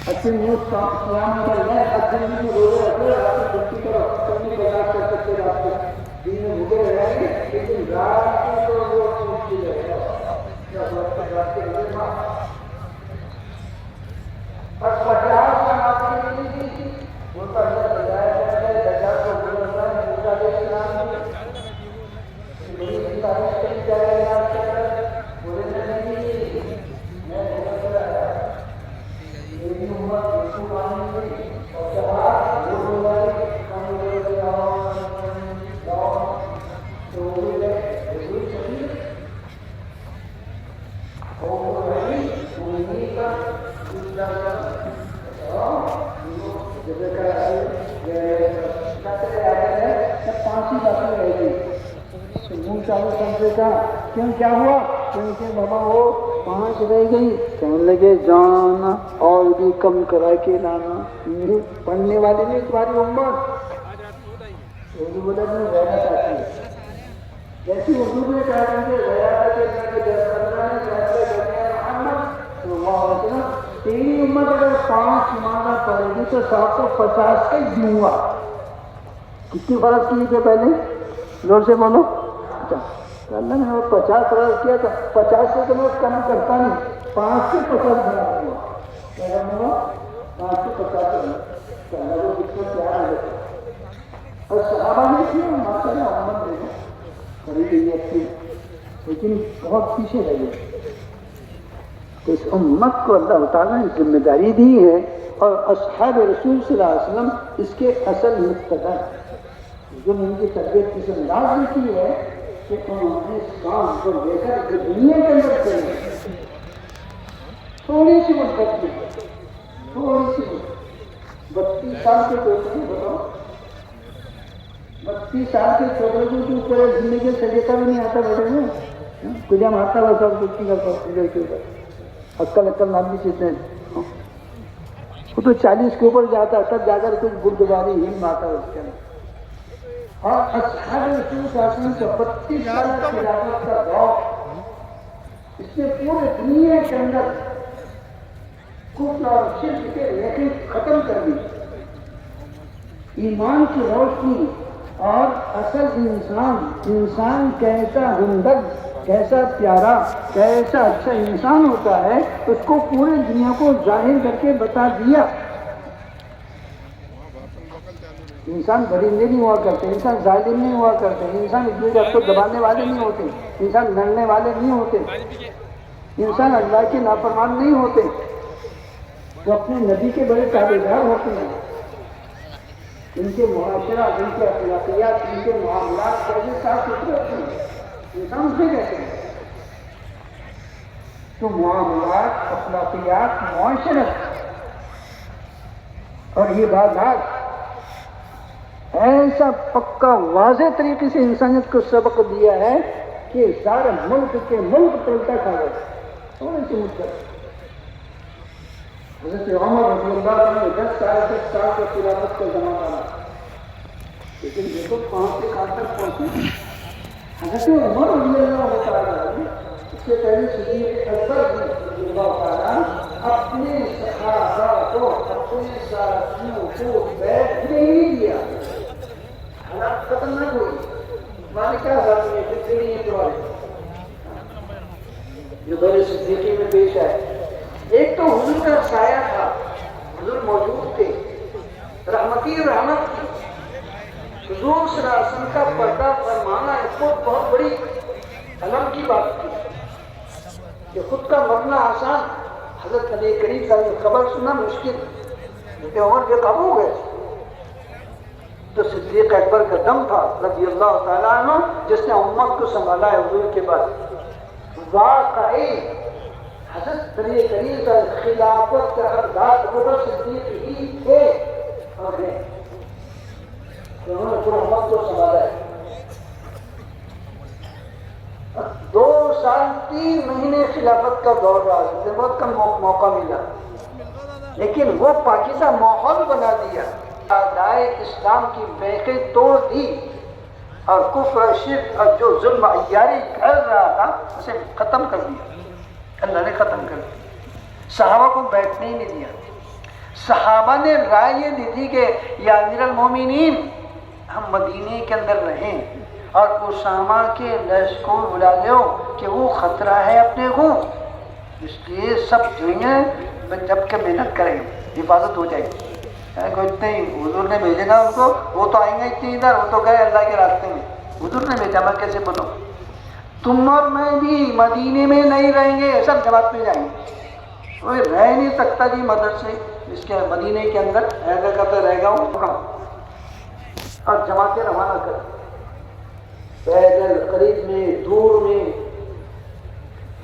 اچھے نیوز قیام میں اچھے میں روزے رکھے رات کو چھٹی کرو کبھی برداشت کر سکتے رات کو دن میں بھوکے رہیں گے لیکن رات کو تو وہ چھوٹتی رہے گا جب وقت رات کے روزے ماں اور 50 نمازیں نہیں تھی وہ تو اللہ بجائے کرنے دجال کو بولتا ہے موسیٰ علیہ السلام کی بڑی سی تاریخ کری جائے گا آپ کے اندر بولے نہیں میں بولتا ہے میری امت بالکل مانی گئی اور جہاں وہ بولا ہم لوگ تو وہ ضرور چاہیے اور وہی امید کا دوسرا پانچ ہی باتیں رہ گئی منہ چالو سمجھے کا کیوں کیا ہوا کیونکہ بابا وہ 5 رہ گئی کہنے لگے جانا اور بھی کم کرا کے لانا پڑھنے والی نہیں تمہاری امت اردو بولے میں غیرت آتی ہے جیسی اردو میں کہا کہ غیرت تیری امت اگر 5 مانا پڑے گی تو 750 کا دوں گا کتنی فرض کی تھے پہلے زور سے بولو اللہ نے 50 فرض کیا تھا 50 سے تو میں کم کرتا نہیں 5 سے 50 بنا دوں گا کیا ہوا 5 سے 50 اللہ کو کتنا پیار ہے اور صحابہ نے کیا ماشاء اللہ امت دے دو کری گئی اچھی لیکن بہت پیچھے رہ گئے تو اس امت کو اللہ تعالیٰ نے ذمہ داری دی ہے اور اصحاب رسول صلی اللہ علیہ وسلم اس کے اصل مقتدا جو ان کی تربیت کس انداز میں کی ہے کہ انہوں نے اس کام کو لے کر دنیا کے اندر کریں تھوڑی سی مدت میں تھوڑی سی 32 سال کے چھوٹے بتاؤ 32 سال کے چھوٹے کے اوپر زندگی سلیقہ بھی نہیں آتا بیٹھے میں کچھ ہم آتا ہوا سب کچھ نہیں کرتا کے اوپر عقل نام بھی چیزیں وہ تو 40 کے اوپر جاتا ہے تب جا کر کچھ بردباری ہی آتا ہے اس کے اندر اور اصحاب رسول صلی اللہ علیہ وسلم کا 32 سال خلافت کا دور اس نے پورے دنیا کے اندر کفر اور شرک کے ریخیں ختم کر دی ایمان کی روشنی اور اصل انسان کیسا ہمدرد کیسا پیارا کیسا اچھا انسان ہوتا ہے اس کو پورے دنیا کو ظاہر کر کے بتا دیا انسان درندے نہیں ہوا کرتے انسان ظالم نہیں ہوا کرتے انسان ایک دوسرے کو دبانے والے نہیں ہوتے انسان لڑنے والے نہیں ہوتے انسان اللہ کے نافرمان نہیں ہوتے وہ اپنے نبی کے بڑے تابعدار ہوتے ہیں ان کے معاشرہ ان کے اخلاقیات ان کے معاملات کیسے صاف ستھرے ہوتے ہیں انسان اسے کہتے ہیں تو معاملات اخلاقیات معاشرت اور یہ عبادات ایسا پکا واضح طریقے سے انسانیت کو سبق دیا ہے کہ سارے ملک پلٹا کھا گئے تھوڑی سی مدت حضرت عمر رضی اللہ عنہ 10 سال کا خلافت کا زمانہ تھا لیکن دیکھو کہاں سے کہاں تک پہنچے حضرت عمر رضی اللہ تعالیٰ اس سے پہلے صدیق اکبر رضی اللہ تعالیٰ اپنے صحابہ کو اپنے ساتھیوں کو بیٹھنے ہی دیا حالات خطرناک ہوئی ہمارے کیا حالات میں کتنے نہیں تمہارے جو بڑے صدیقی میں پیش آئے ایک تو حضور کا سایہ تھا حضور موجود تھے رحمتی رحمت تھی حضور صلی اللہ علیہ وسلم کا پردہ فرمانا بہت بڑی علم کی بات تھی کہ خود کا مرنا آسان حضرت نبی کریم صلی اللہ علیہ وسلم خبر سننا مشکل لیکن عمر بے قابو ہو گئے تو صدیق اکبر کا دم تھا رضی اللہ تعالیٰ عنہ جس نے امت کو سنبھالا ہے حضور کے بعد واقعی حضرت نبی کریم کا خلافت کا حقدار ابوبکر صدیق ہی تھے اور ہیں انہوں نے پورا امت کو سنبھالا ہے 2 سال 3 مہینے خلافت کا دور رہا ہے بہت کم موقع ملا لیکن وہ پاکیزہ ماحول بنا دیا دائے اسلام کی بیقیں توڑ دی اور کفر شرک اور جو ظلم عیاری کر رہا تھا اسے ختم کر دیا اللہ نے ختم کر دیا صحابہ کو بیٹھنے ہی نہیں دیا. صحابہ نے رائے یہ دی تھی کہ یا امیر المومنین ہم مدینے کے اندر رہیں اور اسامہ کے لشکر کو بلا لو کہ وہ خطرہ ہے اپنے کو، اس لیے سب جائیں جب کہ محنت کریں حفاظت ہو جائے گی. کوئی اتنے حضور نے بھیجے نا ان کو، وہ تو آئیں گے اتنے ادھر، وہ تو گئے اللہ کے راستے میں، حضور نے بھیجا، میں کیسے بنو. تم اور میں بھی مدینے میں نہیں رہیں گے، سب جماعت میں جائیں گے. کوئی رہ نہیں سکتا جی مدرسے اس کے مدینے کے اندر ایسا کرتے رہ گا ہوں. اور جماعتیں روانہ کر پیدل، قریب میں دور میں،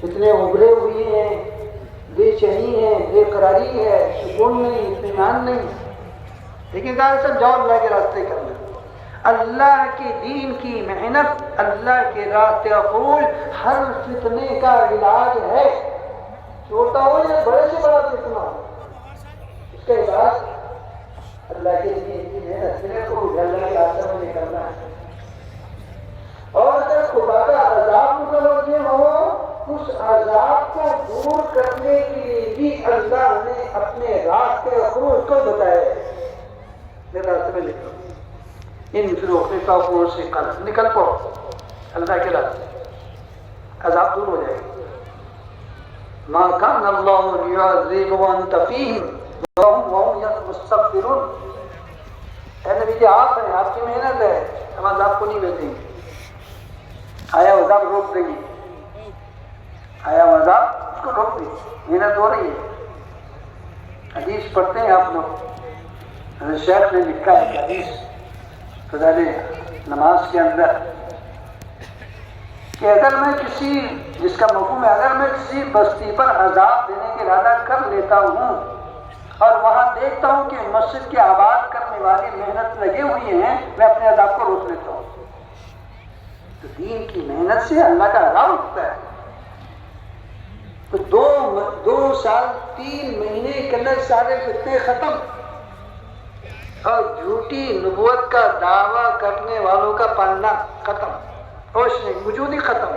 اتنے ابھرے ہوئے ہیں، بے چینی ہے، بے قراری ہے، سکون نہیں، اطمینان نہیں. لیکن ظاہر سب جاؤ اللہ کے راستے کرنا. اللہ کے دین کی محنت، اللہ کے راستے قبول ہر فتنے کا علاج ہے، چھوٹا ہو یا بڑے سے بڑا فتنہ ہو، اس کا علاج اللہ کے دین کی محنت کو اللہ کے راستے میں نکلنا ہے. اور اگر خدا کا عذاب متوجہ ہو، اس عذاب کو دور کرنے کے لیے بھی اللہ نے اپنے راستے خروج کو بتایا ہے. میرے راستے میں نکلو، ان فروخت کا خروج سے نکل پڑو اللہ کے راستے، عذاب دور ہو جائے گا. ما کان اللہ لیعذبهم وانت فیہم وهم مستغفرون. اے نبی جی آپ ہیں، آپ کی محنت ہے، ہم عذاب کو نہیں بھیجیں گے. آیا عذاب روک دیں گے، آیا عذاب اس کو روک دیں، محنت ہو رہی ہے. حدیث پڑھتے ہیں آپ لوگ، شیخ نے لکھا ہے حدیث فضائل نماز کے اندر کہ اگر میں کسی، جس کا مفہوم ہے، اگر میں کسی بستی پر عذاب دینے کا ارادہ کر لیتا ہوں اور وہاں دیکھتا ہوں کہ مسجد کے آباد کرنے والی محنت لگے ہوئے ہیں، میں اپنے عذاب کو روک لیتا ہوں. تو دین کی محنت سے اللہ کا عذاب ہوتا ہے. تو دو سال 3 مہینے کے اندر سارے فتنے ختم، اور جھوٹی نبوت کا دعویٰ کرنے والوں کا پالنا ختم، ہوش نہیں، وجود ہی ختم.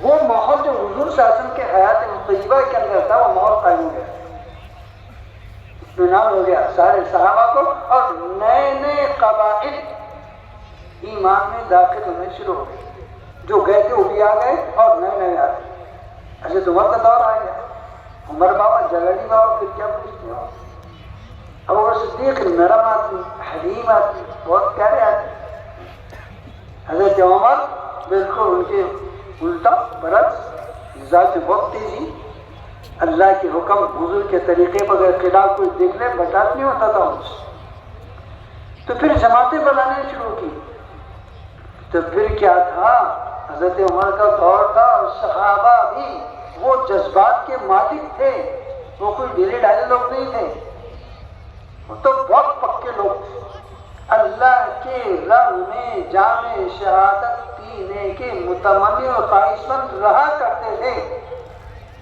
وہ ماحول جو حضور صلی اللہ علیہ وسلم کے حیات طیبہ کے اندر تھا، وہ ماحول قائم ہو گیا، اطمینان ہو گیا سارے صحابہ کو، اور نئے نئے قبائل ایمان میں داخل ہونے شروع ہو گئے. جو گئے تھے وہ بھی آ گئے اور نئے نئے آ گئے. حضرت عمر کا دور آ گیا، عمر بابا، جلالی بابا، پھر کیا پوچھتے ہو، ابو بکر صدیق، نرم آدمی، حلیم آدمی، بہت پیارے آدمی. حضرت عمر بالکل ان کے الٹا برعکس، مزاج میں بہت تیزی، اللہ کے حکم حضور کے طریقے پر اگر خلاف کوئی دیکھ لے برداشت نہیں ہوتا تھا ان سے. تو پھر جماعتیں بنانے شروع کی. تو پھر کیا تھا، حضرت عمر کا دور تھا اور صحابہ بھی وہ جذبات کے مالک تھے، وہ کوئی ڈھیلے ڈھالے لوگ نہیں تھے، وہ تو بہت پکے لوگ تھے. اللہ کے رنگ میں جام شہادت پینے کے متمنی اور خواہش مند رہا کرتے تھے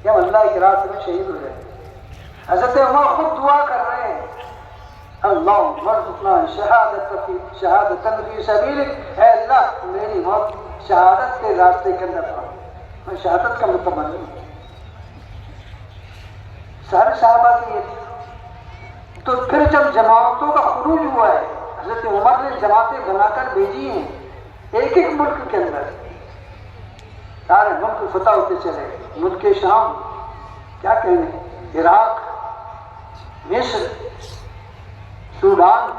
کہ ہم اللہ کے راستے میں شہید ہو جائیں. حضرت عمر خود دعا کر رہے ہیں، اللہم ارزقنا شہادۃ فی سبیلک، اے اللہ میری موت شہادت کے راستے کے اندر پڑھ، میں شہادت کا متمنی ہوں. سارے صحابہ کی یہ تھی. تو پھر جب جماعتوں کا خروج ہوا ہے، حضرت عمر نے جماعتیں بنا کر بھیجی ہیں ایک ایک ملک کے اندر، سارے ملک فتح ہوتے چلے. ملک شام، کیا کہنے، عراق، مصر، سوڈان،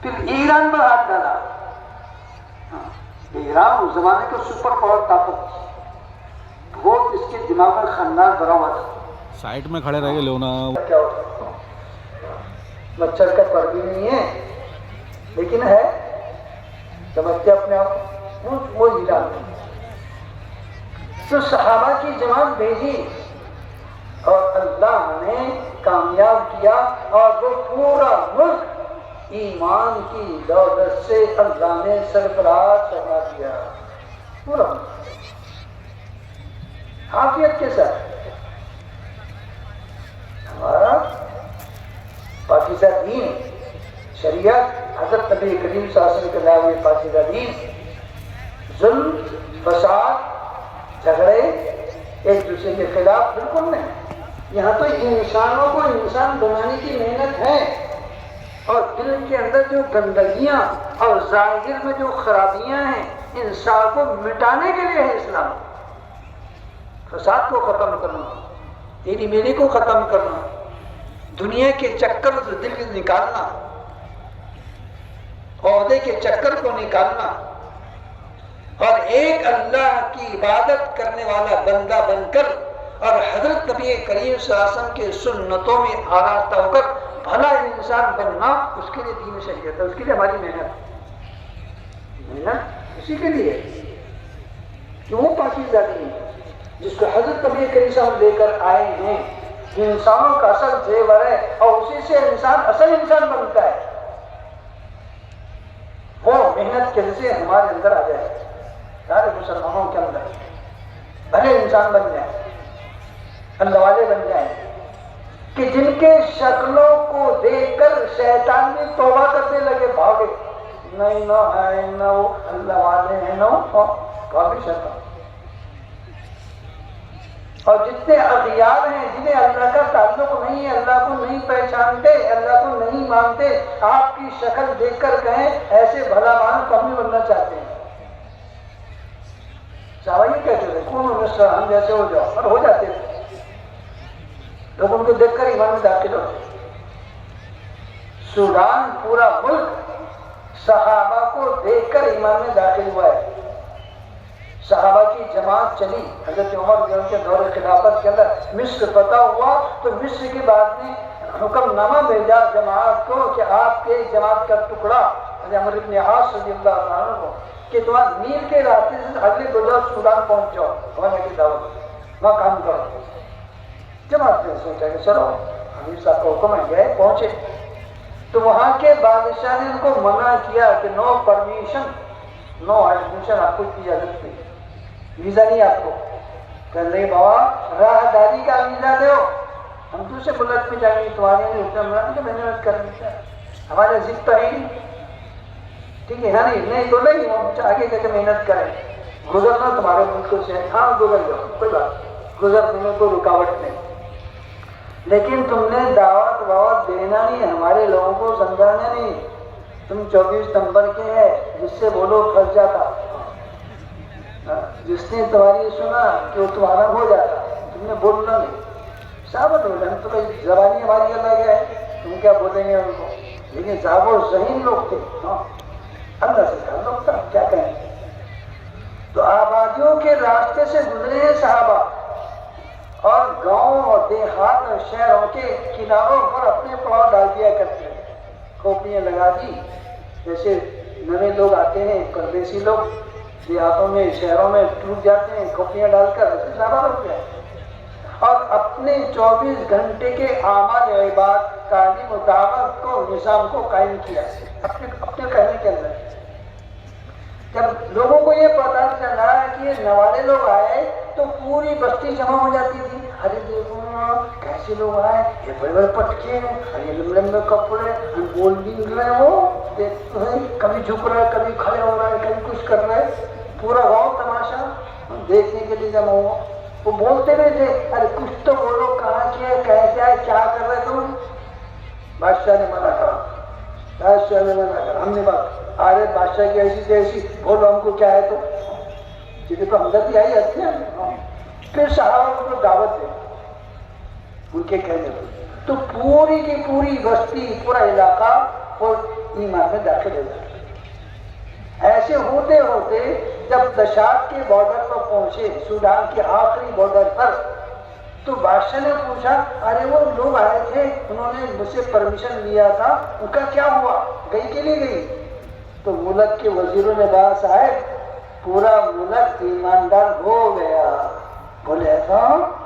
پھر ایران پر ہاتھ ڈالا. ایران اس زمانے کا سپر پاور طاقت تھی، بہت اس کے دماغ میں خنجر بھرا ہوا تھا. سائٹ میں کھڑے رہ گئے لونا، کیا ہوتا مچھر کا پر بھی نہیں ہے، لیکن ہے سمجھتے اپنے آپ وہ ہلا. تو صحابہ کی جماعت بھیجی اور اللہ نے کامیاب کیا، اور وہ پورا ملک ایمان کی دولت سے اللہ نے سرفراز کروا دیا. پورا عافیت کے ساتھ. ہمارا پاکیزہ دین، شریعت، حضرت نبی کریم صلی اللہ علیہ وسلم کے لائے ہوئے پاکیزہ دین، ظلم، فساد، جھگڑے، ایک دوسرے دوسرے کے خلاف بالکل نہیں. یہاں تو انسانوں کو انسان بنانے کی محنت ہے، اور دل کے اندر جو گندگیاں اور ظاہر میں جو خرابیاں ہیں ان سب کو مٹانے کے لیے ہے اسلام. فساد کو ختم کرنا، تیری میری کو ختم کرنا، دنیا کے چکر سے دل سے نکالنا، عہدے کے چکر کو نکالنا، اور ایک اللہ کی عبادت کرنے والا بندہ بن کر اور حضرت نبی کریم صلی اللہ علیہ وسلم کے سنتوں میں آراستہ ہو کر بھلا انسان بننا، اس کے لیے دین شریعت ہے، اس کے لیے ہماری محنت اسی کے لیے کہ وہ پاکیزہ دین جس کو حضرت نبی کریم صلی اللہ علیہ وسلم لے کر آئے ہیں، جو انسانوں کا اصل زیور ہے اور اسی سے انسان اصل انسان بنتا ہے، وہ محنت کے ذریعے ہمارے اندر آ جائے، سارے مسلمانوں کے اندر بھلے انسان بن جائیں، اللہ والے بن جائیں، کہ جن کے شکلوں کو دیکھ کر شیطان بھی توبہ کرنے لگے، بھاگے نہیں نہ ہے نہ وہ اللہ والے ہیں نہ کافی شیطان. اور جتنے اغیار ہیں جنہیں اللہ کا تعلق نہیں ہے، اللہ کو نہیں پہچانتے، اللہ کو نہیں مانتے، آپ کی شکل دیکھ کر کہیں ایسے بھلا مان تو ہم بھی بننا چاہتے ہیں. صحابہ یہ کہتے تھے کون مصر ہم جیسے ہو جاؤ، اور ہو جاتے تھے. لوگ ان کو دیکھ کر ایمان میں داخل ہوتے. سوڈان پورا ملک صحابہ کو دیکھ کر ایمان میں داخل ہوا ہے. صحابہ کی جماعت چلی حضرت عمر کے دور خلافت کے اندر، مصر فتح ہوا تو مصر کے بعد نے حکم نامہ بھیجا جماعت کو کہ آپ کے جماعت کا ٹکڑا عمرو بن عاص رضی اللہ عنہ کو کہ تم نیل کے راستے سے اگلے گزر سوڈان پہنچ جاؤ، ہونے کی دعوت وہاں کام کرو. جماعت نے سوچا کہ چلو امیر صاحب کا حکم ہے، گئے پہنچے تو وہاں کے بادشاہ نے ان کو منع کیا کہ نو پرمیشن نو ایڈمیشن، آپ کو اجازت نہیں، ویزا نہیں آپ کو. کہہ رہے بابا راہداری کا ویزا دو، ہم دوسرے ملک میں جائیں گے، تمہارے لیے اتنا ملا کہ محنت کرنی ہے، ہمارے ضد تو ہے نہیں، ٹھیک ہے نا؟ نہیں تو نہیں، ہم آگے جا کے محنت کریں، گزرنا تمہارے ملک سے، ہاں گزر جاؤ کوئی بات، گزرنے میں کوئی رکاوٹ نہیں، لیکن تم نے دعوت دینا نہیں، ہمارے لوگوں کو سمجھانا نہیں. تم 24 نمبر کے ہیں، جس سے بولو پھنس جاتا، جس نے تمہاری سنا کہ وہ تمہارا ہو جاتا، تم نے بولنا نہیں. صحابت ہو جائے تو زبانی ہماری الگ ہے، تم کیا بولیں گے ان کو، لیکن صاحب و ذہین لوگ تھے، اللہ سے تعلق تھا، کیا کہیں. تو آبادیوں کے راستے سے گزرے ہیں صحابہ، اور گاؤں اور دیہات اور شہروں کے کناروں پر اپنے پڑاؤ ڈال دیا کرتے ہیں، کھوپڑیاں لگا دی. جیسے نئے لوگ آتے ہیں پردیسی لوگ دیہاتوں میں شہروں میں ٹوٹ جاتے ہیں، کھوپڑیاں ڈال کر صحابہ رک گئے، اور اپنے 24 گھنٹے کے اعمال و عبادت، تعلیم و دعوت کو، نظام کو قائم کیا اپنے کہنے کے اندر. جب لوگوں کو یہ پتا چلا کہ یہ نوالے لوگ آئے تو پوری بستی جمع ہو جاتی تھی. ارے دیکھو کیسے لوگ آئے، یہ بڑے بڑے پٹکے ہیں، ارے لمبے لمبے کپڑے، بول بھی رہے ہیں، وہ دیکھتے ہیں کبھی جھک رہا ہے، کبھی کھڑے ہو رہا ہے، کبھی کچھ کر رہا ہے. پورا گاؤں تماشا دیکھنے کے لیے جمع ہوا. وہ بولتے رہے تھے ارے کچھ تو بولو، کہاں کیا، کیسے آئے، کیا کر رہے تم. بادشاہ نے منع کرا، بادشاہ نے منع کرا. ہم نے بات ارے بادشاہ کی ایسی سے ایسی بولو، ہم کو کیا ہے تو جیسے تو ہمدردی آئی اچھی ہے. پھر صحابہ کو دعوت دے ان کے کہنے پر، تو پوری کی پوری بستی، پورا علاقہ وہ ایمان میں داخل ہو جاتا. ایسے ہوتے ہوتے جب دشاق کے بارڈر پر پہنچے، سوڈان کے آخری بارڈر پر، تو بادشاہ نے پوچھا ارے وہ لوگ آئے تھے، انہوں نے مجھ سے پرمیشن لیا تھا، ان کا کیا ہوا، گئی کہ نہیں گئی. تو ملک کے وزیروں نے بات آئے پورا ملک ایماندار ہو گیا. بولے ایسا،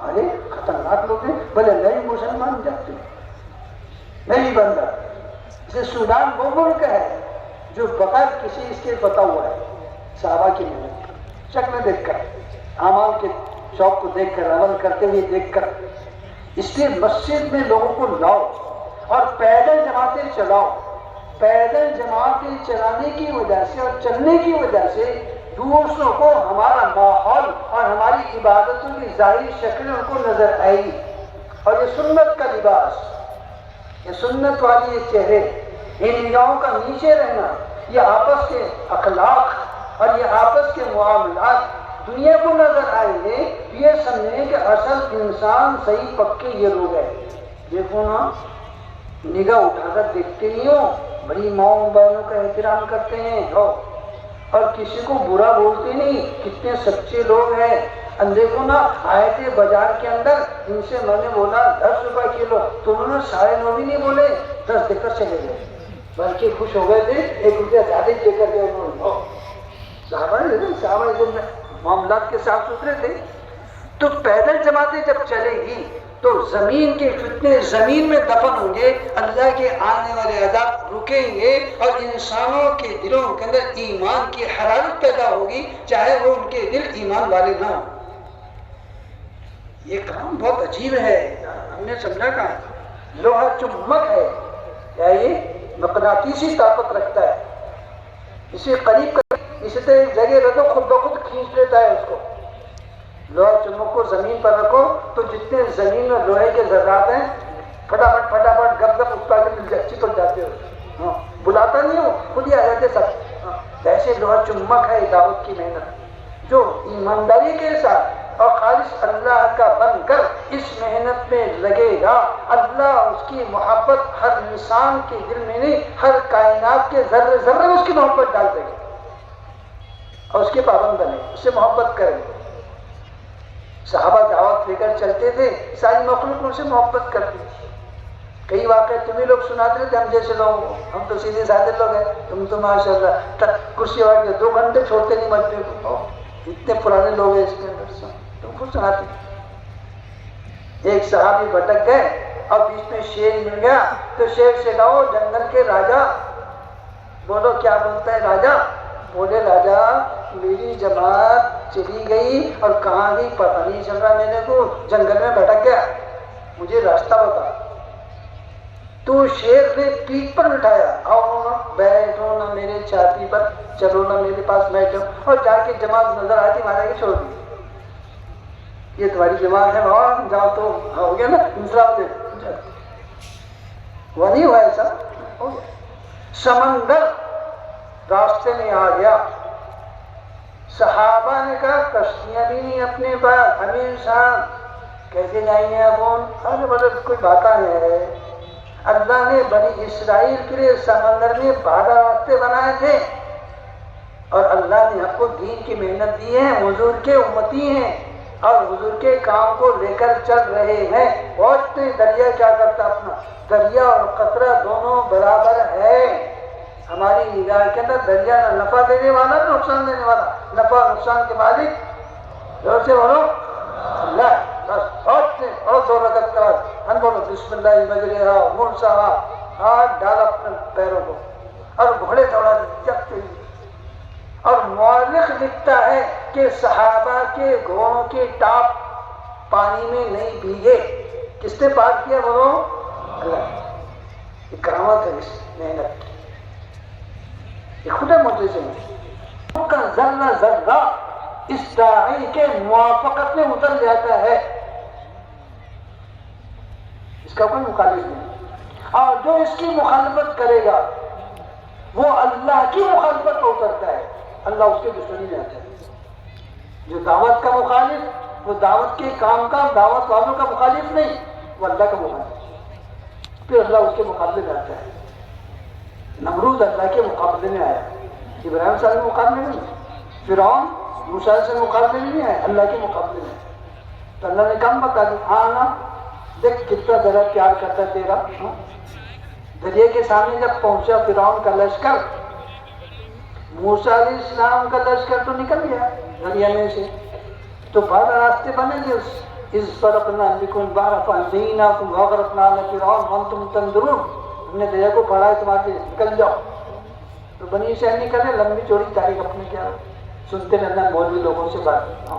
ارے خطرناک لوگ ہیں، بولے نہیں مسلمان جاتے نہیں بندہ. اسے سوڈان وہ ملک ہے جو بغیر کسی اس کے بتا ہوا ہے. صحابہ کی محنت شکل دیکھ کر، اعمال کے شوق کو دیکھ کر، عمل کرتے ہوئے دیکھ کر، اس لیے مسجد میں لوگوں کو لاؤ اور پیدل جماعتیں چلاؤ. پیدل جماعتیں چلانے کی وجہ سے اور چلنے کی وجہ سے دوسروں کو ہمارا ماحول اور ہماری عبادتوں کی ظاہری شکل ان کو نظر آئے گی. اور یہ سنت کا لباس، یہ سنت والی یہ چہرے، ان نگاہوں کا نیچے رہنا، یہ آپس کے اخلاق اور یہ آپس کے معاملات دنیا کو نظر آئیں گے. یہ سمجھیں کہ اصل انسان صحیح پکے یہ لوگ ہیں. دیکھو نا، نگاہ اٹھا کر دیکھتے نہیں ہو، بڑی ماؤں بہنوں کا احترام کرتے ہیں اور کسی کو برا بولتے نہیں. کتنے سچے لوگ ہیں. دیکھو نا، آئے تھے بازار کے اندر، ان سے میں نے بولا 10 روپے کلو، تو انہوں نے 9.5 بھی نہیں بولے، 10 دے کر چلے گئے، بلکہ خوش ہو گئے تھے، 1 روپیہ زیادہ دے کر گئے انہوں نے. صحابہ معاملات کے صاف ستھرے تھے. تو پیدل جماعتیں جب چلے گی تو زمین کے فتنے زمین میں دفن ہوں گے، اللہ کے آنے والے عذاب رکیں گے، اور انسانوں کے دلوں کے اندر ایمان کی حرارت پیدا ہوگی، چاہے وہ ان کے دل ایمان والے نہ ہوں. یہ کام بہت عجیب ہے، ہم نے سمجھا کہاں؟ لوہا چمک ہے، کیا یہ مقناطیسی طاقت رکھتا ہے. اسے قریب کر، اسے تو ایک جگہ رکھو، خود بخود کھینچ لیتا ہے اس کو. لوہا چمک کو زمین پر رکھو تو جتنے زمین میں لوہے کے ذرات ہیں پھٹافٹ گپ گپ اس پر چپک جاتے ہو. بلاتا نہیں ہو، خود ہی آ جاتے سب. ایسے لوہا چمک ہے دعوت کی محنت، جو ایمانداری کے ساتھ اور خالص اللہ کا بن کر اس محنت میں لگے گا، اللہ اس کی محبت ہر انسان کے دل میں نہیں، ہر کائنات کے ذرے ذرے میں اس کی محبت ڈال دے گا، اور اس کے پابند بنے، اس سے محبت کریں. صحابہ دعوت لے کر چلتے تھے، ساری مخلوق ان سے محبت کرتی تھی. کئی واقعے تمہیں لوگ سناتے تھے، ہم جیسے لوگ، ہم تو سیدھے سادے لوگ ہیں، تم تو ماشاءاللہ کرسی واٹ کے 2 گھنٹے چھوڑتے نہیں مسجد کو، اتنے پرانے لوگ ہیں اس کے اندر، تم خود سناتے. ایک صحابی بھٹک گئے اور بیچ میں شیر مل گیا، تو شیر سے کہو جنگل کے راجا، بولو کیا بولتا ہے راجا؟ بولے راجا میری جماعت چلی گئی اور کہاں گئی پتہ نہیں چل رہا، میرے کو جنگل میں بھٹک گیا، مجھے راستہ بتا. تو شیر نے پیٹھ پر بٹھایا، آؤ نا بیٹھو نا میرے چھاتی پر، چلو نا میرے پاس بیٹھو، اور جا کے جماعت نظر آتی مارا کے چھوڑ دی. یہ تمہاری جماعت ہے، وہاں جاؤ تو ہو گیا نا دوسرا وہ نہیں ہوا ایسا ہو گیا. سمندر راستے میں آ گیا. صحابہ نے کہا کشتیاں بھی نہیں اپنے پاس، ہمیں انسان کیسے جائیں گے اپن؟ ارے بولے کوئی بات ہے، اللہ نے بنی اسرائیل کے لیے سمندر میں 12 راستے بنائے تھے، اور اللہ نے آپ کو دین کی محنت دی ہے، حضور کے امتی ہیں اور حضور کے کام کو لے کر چل رہے ہیں. پہنچتے دریا کیا کرتا اپنا، دریا اور قطرہ دونوں برابر ہے. ہماری نگاہ کے اندر دریا نہ نفع دینے والا نہ نقصان دینے والا، نفع نقصان کے مالک زور سے بولو اللہ. بس پہنچتے اور 2 رکعت کرا، ہم بولو بسم اللہ مجریہا مرساہا، ہاتھ ڈالا اپنے پیروں کو اور گھوڑے دوڑا جگتے ہوئے. اور مورخ لکھتا ہے کہ صحابہ کے گھوڑوں کے ٹاپ پانی میں نہیں بھیگے. کس نے پاک کیا بولو؟ اللہ. یہ کرامت ہے اس محنت کی، یہ خدا معجزے ہیں. کا ذرہ ذرہ اس داعی کے موافقت میں اتر جاتا ہے، اس کا کوئی مخالف نہیں. اور جو اس کی مخالفت کرے گا وہ اللہ کی مخالفت میں اترتا ہے، اللہ اس کے دشمنی میں آتا ہے. جو دعوت کا مخالف، وہ دعوت کے کام کا، دعوت والوں کا مخالف نہیں، وہ اللہ کا مخالف، پھر اللہ اس کے مقابلے میں آتا ہے. نمرود اللہ کے مقابلے میں آیا، ابراہیم صاحب کے مقابلے میں نہیں، فرعون موسیٰ سے مقابلے میں نہیں آیا، اللہ کے مقابلے میں. تو اللہ نے کم بتا دی، ہاں نا دیکھ کتنا ذرا پیار کرتا ہے تیرا. دریا کے سامنے جب پہنچا فرعون کا لشکر، موسیٰ علیہ السلام کا لشکر تو نکل گیا دریا میں سے، تو 12 راستے بنے گے. اس فرقنا بکم البحر فانجیناکم واغرقنا آل فرعون وانتم تنظرون، ہم نے دریا کو پڑھا ہے تمہارے، نکل جاؤ. تو بنی اسرائیل نکلے، لمبی چوڑی تاریخ اپنے کیا سنتے رہنا مولوی لوگوں سے بات،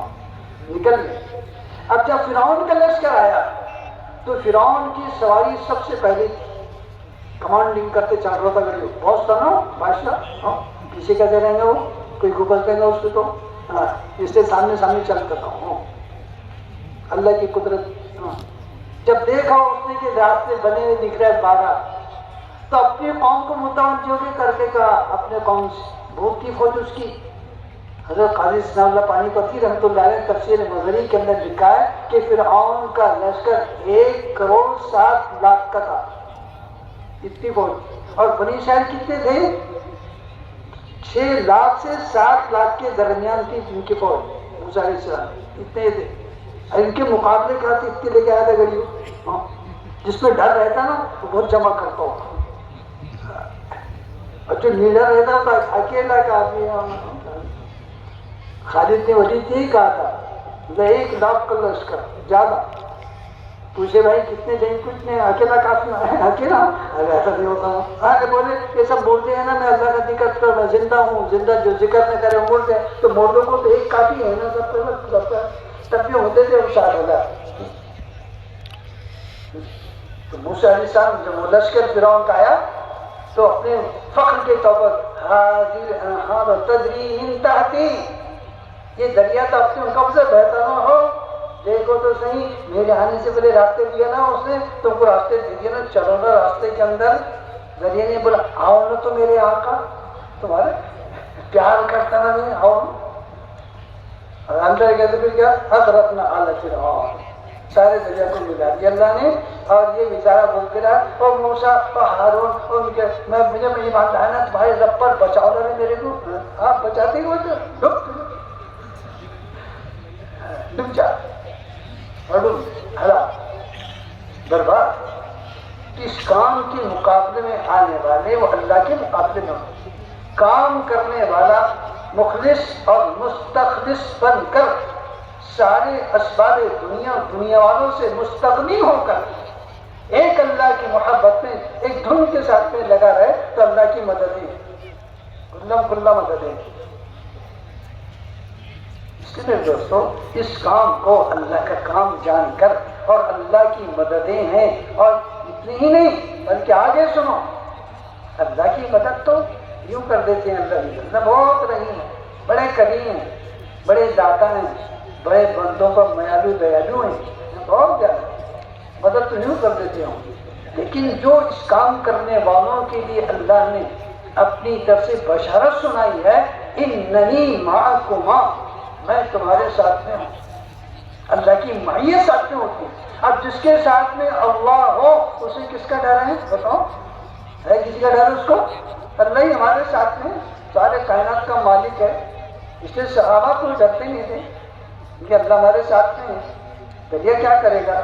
نکل گئے. اب جب فرعون کا لشکر آیا تو فرعون کی سواری سب سے پہلے تھی، کمانڈنگ کرتے چل رہا تھا، بہت سنا بادشاہ، کسی کا دے رہیں گے وہ کوئی گوگل کرے گا اس کو تو اس سے سامنے سامنے چل کر رہا ہوں اللہ کی قدرت. جب دیکھا اس نے کہ راستے بنے ہوئے دکھ رہے 12 تو اپنی قوم کو متوجہ بھی کر کے کہا اپنے قوم سے بھوک کی فوج اس کی. حضرت قاضی ثناء اللہ پانی پتی رحمۃ اللہ علیہ تفسیر مظہری کے اندر لکھا ہے کہ فرعون کا لشکر 1,07,00,000 کا تھا اتنی فوج. اور بنی اسرائیل کتنے تھے؟ 6 لاکھ سے 7 لاکھ کے درمیان تھی ان کی فوج. موسیٰ علیہ السلام اتنے تھے اور ان کے مقابلے کا اتنے لے کے آیا تھا غریب. جس میں ڈر رہتا نا وہ بہت جمع کرتا ہوتا اور جو لیڈر رہتا تھا اکیلا کافی. خالد نے ولید یہی کہا تھا 1 لاکھ کا لشکر زیادہ. پوچھے بھائی کتنے جائیں؟ کچھ نہیں اکیلا کافی ہے. اکیلا؟ ارے ایسا نہیں ہوتا. بولے یہ سب بولتے ہیں نا میں اللہ کا ذکر کر میں زندہ ہوں زندہ جو ذکر نہ کرے وہ بولتے ہیں تو مردوں کو تو ایک کافی ہے نا سب تب بھی ہوتے تھے 60,000. تو موسیٰ علیہ السلام جب وہ لشکر فرعون کا آیا تو اپنے فخر کے طور پر حاضر انہار تجری من تحتی یہ دریا تو اپنے ان کب سے بہتا نہ ہو دیکھو تو صحیح میرے آنے سے پہلے راستے دیا نا اس نے تم کو راستے دیے نا چلو نا راستے کے اندر. دریا نے بولا آؤ نا تو میرے آقا تمہارے پیار کرتا نا میں آؤ. اور اندر گئے تو پھر کیا حضرتنا آل فرعون سارے دریا کو ملا دیا اللہ نے. اور یہ بیچارہ بولتے رہا اور موسیٰ اور ہارون اور مجھے ایمان لایا نا تمہارے رب پر بچاؤ رہے میرے کو. آپ بچاتے ہو تو ڈب جا ہلا برباد. اس کام کے مقابلے میں آنے والے وہ اللہ کے مقابلے میں ہوتے. کام کرنے والا مخلص اور مستخلص بن کر سارے اسباب دنیا والوں سے مستغنی ہو کر ایک اللہ کی محبت میں ایک دھن کے ساتھ میں لگا رہے تو اللہ کی مدد ہے کلہ مدد ہے. اس لیے دوستو اس کام کو اللہ کا کام جان کر اور اللہ کی مددیں ہیں. اور اتنی ہی نہیں بلکہ آگے سنو اللہ کی مدد تو یوں کر دیتے ہیں اللہ بہت رحیم ہے بڑے کریم ہیں بڑے داتا ہیں بڑے بندوں پر میالو دیالو ہیں بہت زیادہ مدد تو یوں کر دیتے ہوں. لیکن جو اس کام کرنے والوں کے لیے اللہ نے اپنی طرف سے بشارت سنائی ہے اننی معکما میں تمہارے ساتھ میں ہوں. اللہ کی معیت ساتھ میں ہوتی ہے. اب جس کے ساتھ میں اللہ ہو اسے کس کا ڈر ہے بتاؤ؟ ہے کسی کا ڈر اس کو؟ اللہ ہی ہمارے ساتھ میں سارے کائنات کا مالک ہے. اس لیے صحابہ کوئی ڈرتے نہیں تھے کہ اللہ ہمارے ساتھ میں ہے. دریا کیا کرے گا؟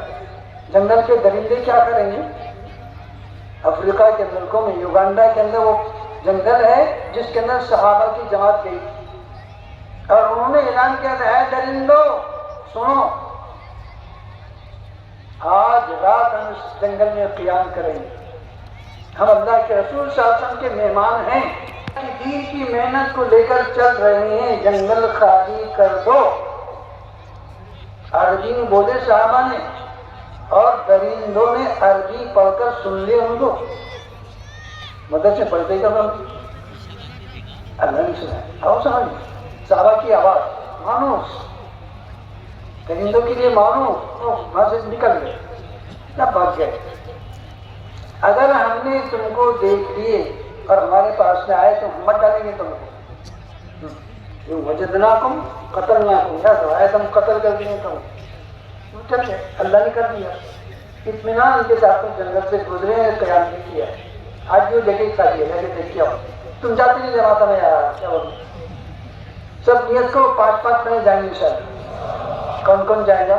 جنگل کے درندے کیا کریں گے؟ افریقہ کے ملکوں میں یوگانڈا کے اندر وہ جنگل ہے جس کے اندر صحابہ کی جماعت گئی اور انہوں نے اعلان کیا تھا اے درندو سنو آج رات ہم اس جنگل میں قیام کریں گے. ہم اللہ کے رسول صلی اللہ علیہ وسلم کے مہمان ہیں کہ دین کی محنت کو لے کر چل رہے ہیں جنگل خالی کر دو. عربی میں بولے صحابہ نے اور درندوں نے عربی پڑھ کر سن لے ان کو. مدد سے پڑھتے کب اللہ نے سنا آؤ سمجھ صحابہ کی آواز مانو درندوں کے لیے مانو وہاں سے نکل گئے نہ بھاگ گئے. اگر ہم نے تم کو دیکھ لیے اور ہمارے پاس میں آئے تو ہم مت ڈالیں گے تم کو. وجدناکم قتلناکم یا تو آئے تم قتل کر دیں تم. چل گئے اللہ نے کر دیا. اطمینان کے ساتھ جنگل سے گزرے قیام بھی کیا. آج جو جگہ خالی ہے جگہ دیکھ کے آؤ. تم جاتے نہیں جماعت میں یار کیا بولوں سب نیت کو 5-5 میں جائیں گے سر. کون کون جائے گا؟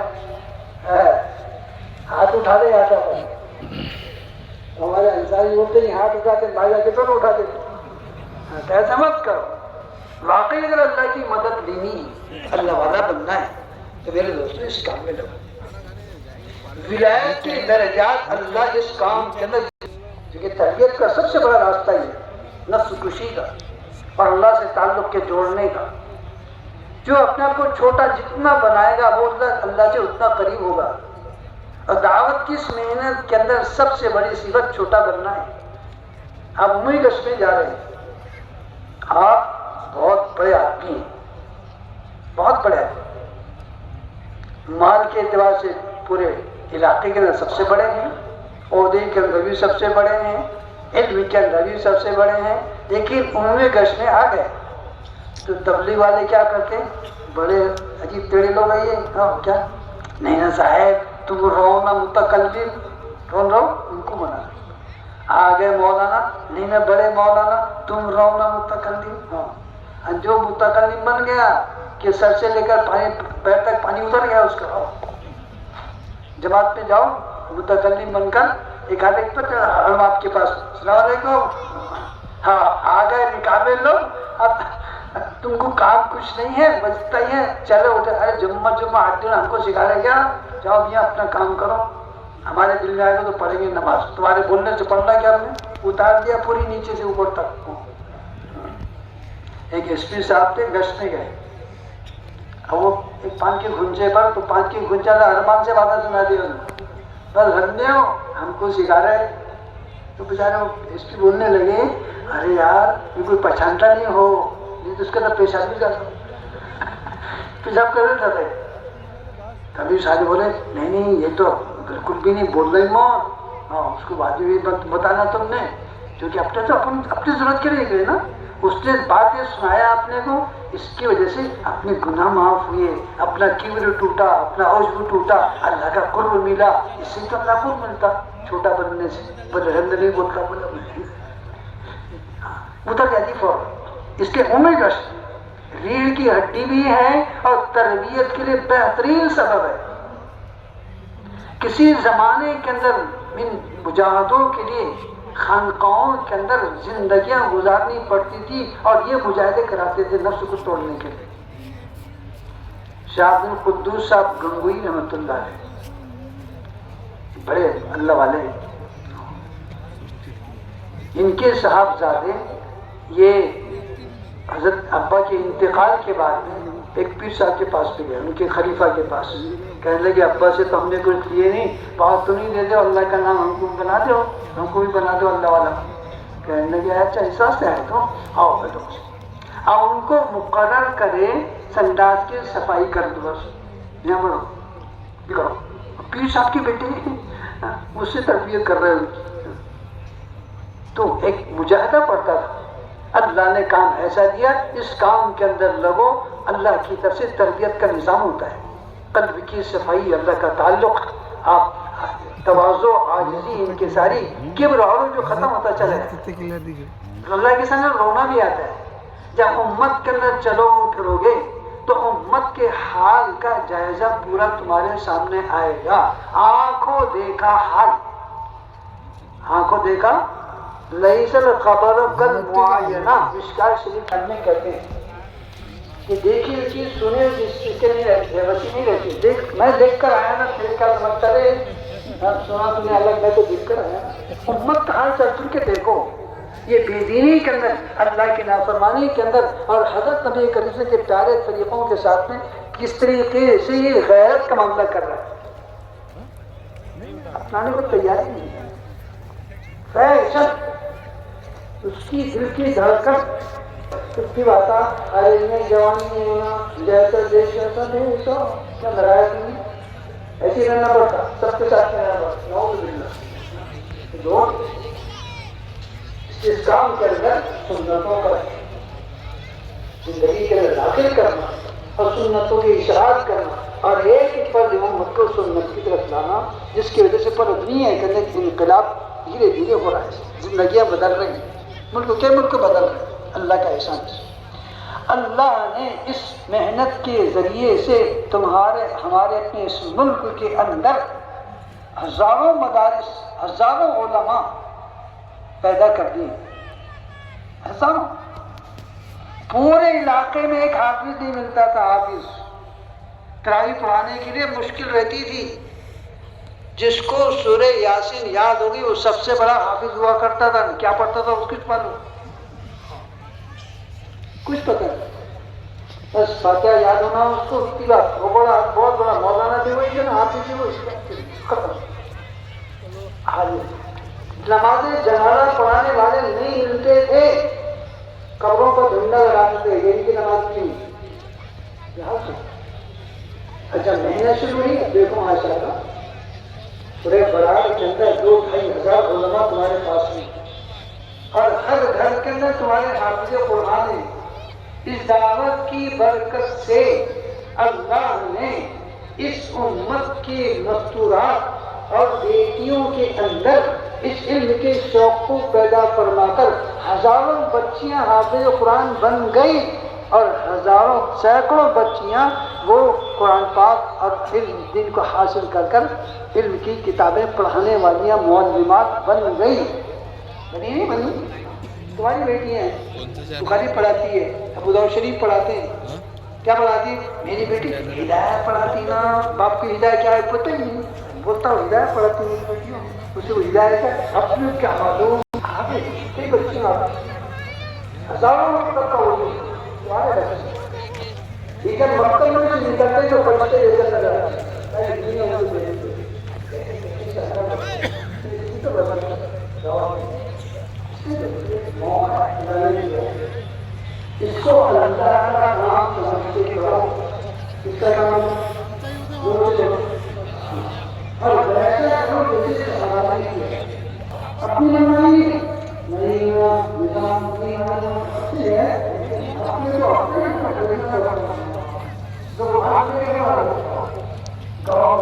ہاتھ اٹھا دے آتا ہے. ہمارے انصاری بولتے نہیں ہاتھ اٹھاتے بھائی جا کے تو اٹھاتے تھے. ایسا مت کرو. واقعی اگر اللہ کی مدد لینی اللہ والا بننا ہے تو میرے دوستوں اس کام میں لگو. ولایت کے درجات اللہ اس کام کے اندر کیونکہ تربیت کا سب سے بڑا راستہ یہ نفس کشی کا اور اللہ سے تعلق کے جوڑنے کا. جو اپنے آپ کو چھوٹا جتنا بنائے گا وہ اللہ سے اتنا قریب ہوگا. اور دعوت کی اس محنت کے اندر سب سے بڑی صفت چھوٹا بننا ہے. آپ عمومی گشت میں جا رہے ہیں آپ بہت بڑے آدمی ہیں، بہت بڑے آدمی، مال کے اعتبار سے پورے علاقے کے اندر سب سے بڑے ہیں، عہدے کے اندر بھی سب سے بڑے ہیں، علم کے اندر بھی سب سے بڑے ہیں، لیکن عموم گشت میں آ گئے تو تبلیغ والے کیا کرتے؟ بڑے عجیب ٹیڑے لوگ ہیں یہ، ہاں کیا نہیں نا صاحب تم رہو نا متکلم، کون رہو؟ ان کو منع آگے مولانا، نہیں نا بڑے مولانا تم رہو نا متکلم، ہاں جو متکلم بن گیا کہ سر سے لے کر پیر تک پانی اتر گیا اس کا، جماعت میں جاؤ متکلم بن کر ایک آدھ ایک پر ہم آپ کے پاس السلام علیکم، ہاں آ گئے نکابے لوگ، اب تم کو کام کچھ نہیں ہے، بچتا ہی ہے، چلو اٹھے، ارے جمعہ 8 دن ہم کو سکھا رہے کیا، جاؤ بھیا اپنا کام کرو، ہمارے دل میں آئے گا تو پڑھیں گے نماز، تمہارے بولنے سے پڑھنا کیا، ہم نے اتار دیا پوری نیچے سے اوپر تک۔ ایک ایس پی صاحب تھے، گشت میں گئے، اب وہ ایک پان کے گھنچے پر، تو پان کے گھنچا تھا، ارمان سے باتیں سنا دی بس رکھنے ہو ہم کو سکھا رہے، تو بیچارے وہ ایس پی بولنے لگے، ارے یار یہ کوئی پہچانتا نہیں ہو، یہ تو اس کا تو پیشاب بھی جاتا، پیشاب کر رہے تھے، کبھی سارے بولے نہیں نہیں یہ تو بالکل بھی نہیں بول رہی ماں، ہاں اس کو بات بھی بتانا تم نے، کیونکہ اب تو اپنی ضرورت کے لیے گئے نا، اس نے بات یہ سنایا اپنے کو، اس کی وجہ سے اپنے گناہ معاف ہوئے، اپنا کبر ٹوٹا، اپنا عجب ٹوٹا، اللہ کا قرب ملا، اس سے تو اللہ قرب ملتا چھوٹا بننے سے، پر الحمد نہیں بولتا بولا اتر جاتی فوراً۔ اس کے عمر گشت ریڑھ کی ہڈی بھی ہے اور تربیت کے لیے بہترین سبب ہے۔ کسی زمانے کے اندر ان مجاہدوں کے لیے خانقاہوں کے اندر زندگیاں گزارنی پڑتی تھی اور یہ مجاہدے کراتے تھے نفس کو توڑنے کے لیے۔ شاہ عبد القدوس صاحب گنگوئی رحمۃ اللہ علیہ بڑے اللہ والے، ان کے صاحبزادے یہ حضرت ابا کے انتقال کے بعد میں ایک پیر صاحب کے پاس بھی گئے، ان کے خلیفہ کے پاس، کہنے لگے ابا سے تو ہم نے کچھ لیے نہیں، بات تو نہیں دیتے، اللہ کا نام ہم کو بنا دو، ہم کو بھی بنا دو اللہ والا۔ کہنے لگے اچھا ایسا سے ہے تو آؤ بیٹھو، اب ان کو مقرر کرے سنڈاس کی صفائی کر دو، بس یہاں بڑھو دکھاؤ، پیر صاحب کے بیٹے مجھ سے تربیت کر رہے ہیں، تو ایک مجاہدہ پڑتا تھا، اللہ نے کام ایسا دیا، اس کام کے اندر لگو، اللہ کی طرف سے تربیت کا نظام ہوتا ہے، قلب کی صفائی، اللہ کا تعلق، آپ تواضع، عاجزی، انکساری، کبر اور جو ختم ہوتا چلے اللہ کے سامنے رونا بھی آتا ہے۔ جب امت کے اندر چلو پھرو گے تو امت کے حال کا جائزہ پورا تمہارے سامنے آئے گا، آنکھوں دیکھا حال، آنکھوں دیکھا لیس الخبر کالمعاینہ، مشکوٰۃ شریف میں کہتے ہیں کہ دیکھی ہوئی چیز سنے جس کے نہیں رہتی، ویسی نہیں رہتی، میں دیکھ کر آیا نا، دیکھ کر سمجھ چلے، سنا سنے الگ، میں تو دیکھ کر آیا، امت کا حال چل کے دیکھو، یہ بے دینی کے اندر، اللہ کی نافرمانی کے اندر، اور حضرت نبی کریم کے پیارے طریقوں کے ساتھ میں کس طریقے سے یہ غیرت کا معاملہ کر رہا ہے، اپنانے کو تیاری نہیں ہے، فیشن، اس کی دل کی دھڑکن، اس کی بات، ارے میں جوانی نہیں ہونا، جیسا دیش ایسا دیش ہو، کیا لگایا تم نے، ایسے ہی رہنا پڑتا، سب کے ساتھ رہنا پڑتا، نعوذ باللہ، لوگ اس کام کے اندر سنتوں کا زندگی کے اندر داخل کرنا اور سنتوں کی اشاعت کرنا اور ایک فرد امت کو سنت کی طرف لانا، جس کی وجہ سے پر دنیا کے اندر انقلاب دھیرے دھیرے ہو رہا ہے، زندگیاں بدل رہی ہیں، ملک کے ملک بدل رہے ہیں، اللہ کا احسان ہے۔ اللہ نے اس محنت کے ذریعے سے ہمارے اپنے اس ملک کے اندر ہزاروں مدارس، ہزاروں علماء پیدا کر دی، ہزاروں، پورے علاقے میں ایک حافظ نہیں ملتا تھا، حافظ تراویح پڑھانے کے لیے مشکل رہتی تھی، جس کو سورہ یاسین یاد ہوگی وہ سب سے بڑا حافظ ہوا کرتا تھا، کیا پڑھتا تھا اس کچھ معلوم، کچھ پتہ نہیں، بس فاتحہ یاد ہونا اس کو کی بات، وہ بہت بڑا مولانا بھی وہی ہے نا، حافظ بھی وہی، ختم۔ نماز جنازہ پڑھانے والے نہیں ملتے تھے، قبروں پر جھنڈا لگاتے تھے، یہ ان کی نماز کیوں؟ اچھا مہینہ شروع ہوئی، دیکھو ماشاء اللہ پورے برار کے اندر 2-2,500 علماء تمہارے پاس میں، اور ہر گھر کے اندر تمہارے حافظ قرآن ہیں۔ اس دعوت کی برکت سے اللہ نے اس امت کے مستورات اور بیٹیوں کے اندر اس علم کے شوق کو پیدا فرما کر ہزاروں بچیاں حافظ قرآن بن گئی، اور ہزاروں سینکڑوں بچیاں وہ قرآن پاک اور علم دین کو حاصل کر کر علم کی کتابیں پڑھانے والیاں معلمات بن گئی۔ بنی نہیں بنی؟ تمہاری بیٹیاں ہیں، بخاری پڑھاتی ہے، ابو داؤد شریف پڑھاتے ہیں، کیا پڑھاتی ہے؟ میری بیٹی ہدایت پڑھاتی نا، باپ کی ہدایت کیا ہے پتہ ہی نہیں، بولتا ہوں ہدایت پڑھاتی میری بیٹیوں، اسے وہ ہدایت ہے اپنے کیا معلوم، آگے کئی بچیاں ہزاروں میں کرتا ہوں تمہارے بچے ٹھیک ہے، مکتب میں سے نکلتے تو بچے لے کر لگا اس کو اللہ کا نام سمجھتے کرو، اس کا نام اور ویسا کرو جیسے صحابہ نے اپنی منمانی نہیں نظام نہیں اچھی ہے، اپنے کو اپنے جو آگے گاؤں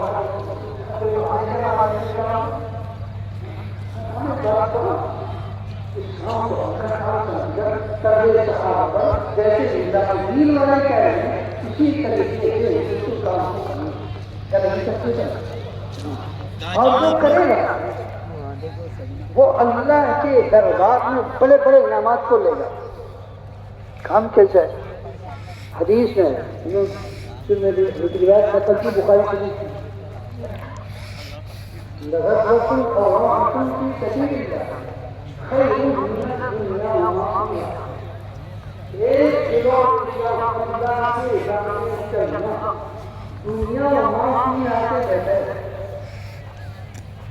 جیسے دین والا کہہ رہے ہیں اسی طریقے سے اس کو کام کرنا، اور جو کرے گا وہ اللہ کے دربار میں بڑے بڑے انعامات کو لے گا۔ کام کیسا ہے؟ حدیث میں روایت نقل کی بخاری شریف کی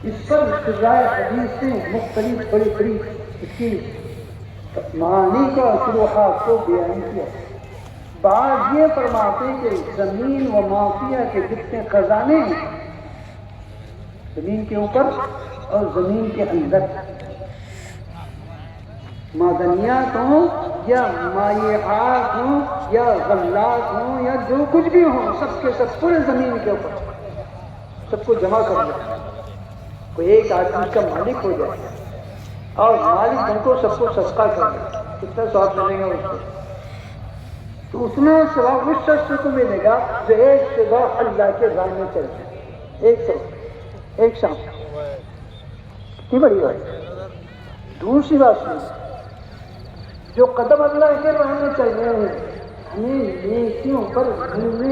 اس پر ابتدائے حدیث سے مختلف بڑی بڑی اس کی معانی کا شروحات کو بیان کیا۔ بعض یہ فرماتے ہیں کہ زمین و معافیہ کے جتنے خزانے ہیں زمین کے اوپر اور زمین کے اندر، معدنیات ہوں یا مائعات ہوں یا غلات ہوں یا جو کچھ بھی ہوں، سب کے سب پورے زمین کے اوپر سب کو جمع کر دیا، کوئی ایک آدمی کا مالک ہو جائے اور مالک بن کو سب کو صدقہ کر دے، کتنا ثواب ملے گا اس کو؟ تو اس میں ثواب اس شخص کو ملے گا جو ایک صبح اللہ کے راہ میں چل جائے، ایک شام، کتنی بڑی بات۔ دوسری بات سنیں، جو قدم اللہ کے راہ میں چل رہے ہیں ہمیں نیکیوں پر گھومنے